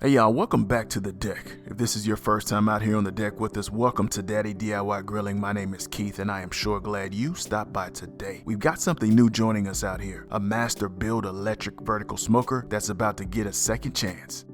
Hey y'all, welcome back to the deck. If this is your first time out here on the deck with us, welcome to Daddy DIY Grilling. My name is Keith and I am sure glad you stopped by today. We've got something new joining us out here, a Masterbuilt Electric Vertical Smoker that's about to get a second chance.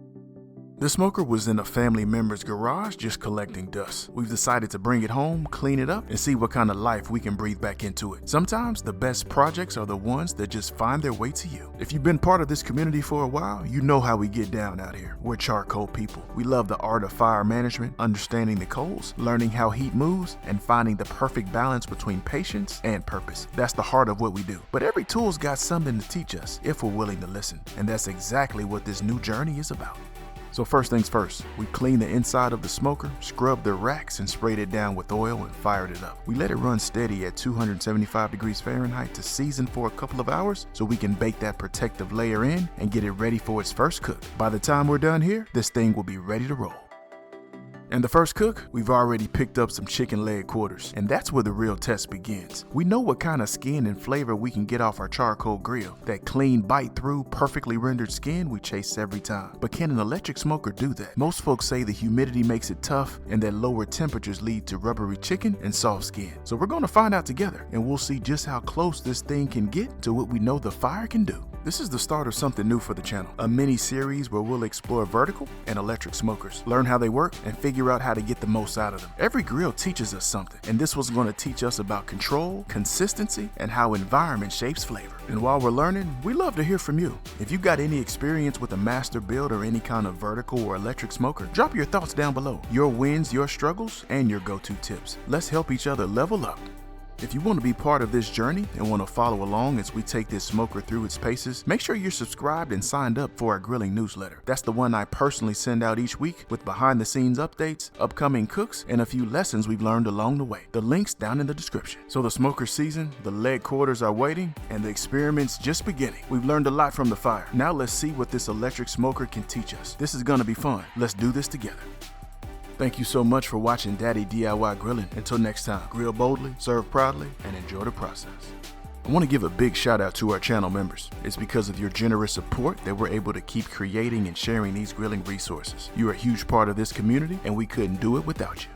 The smoker was in a family member's garage just collecting dust. We've decided to bring it home, clean it up, and see what kind of life we can breathe back into it. Sometimes the best projects are the ones that just find their way to you. If you've been part of this community for a while, you know how we get down out here. We're charcoal people. We love the art of fire management, understanding the coals, learning how heat moves, and finding the perfect balance between patience and purpose. That's the heart of what we do. But every tool's got something to teach us if we're willing to listen. And that's exactly what this new journey is about. So first things first, we cleaned the inside of the smoker, scrubbed the racks, and sprayed it down with oil and fired it up. We let it run steady at 275 degrees Fahrenheit to season for a couple of hours so we can bake that protective layer in and get it ready for its first cook. By the time we're done here, this thing will be ready to roll. And the first cook, we've already picked up some chicken leg quarters, and that's where the real test begins. We know what kind of skin and flavor we can get off our charcoal grill. That clean bite through, perfectly rendered skin we chase every time. But can an electric smoker do that? Most folks say the humidity makes it tough and that lower temperatures lead to rubbery chicken and soft skin. So we're gonna find out together, and we'll see just how close this thing can get to what we know the fire can do. This is the start of something new for the channel, a mini series where we'll explore vertical and electric smokers, learn how they work, and figure out how to get the most out of them. Every grill teaches us something, and this was going to teach us about control, consistency, and how environment shapes flavor. And while we're learning, we love to hear from you. If you've got any experience with a Masterbuilt or any kind of vertical or electric smoker, drop your thoughts down below. Your wins, your struggles, and your go-to tips. Let's help each other level up. If you want to be part of this journey and want to follow along as we take this smoker through its paces, make sure you're subscribed and signed up for our grilling newsletter. That's the one I personally send out each week with behind-the-scenes updates, upcoming cooks, and a few lessons we've learned along the way. The link's down in the description. So the smoker season, the leg quarters are waiting, and the experiment's just beginning. We've learned a lot from the fire. Now let's see what this electric smoker can teach us. This is going to be fun. Let's do this together. Thank you so much for watching Daddy DIY Grilling. Until next time, grill boldly, serve proudly, and enjoy the process. I want to give a big shout out to our channel members. It's because of your generous support that we're able to keep creating and sharing these grilling resources. You're a huge part of this community, and we couldn't do it without you.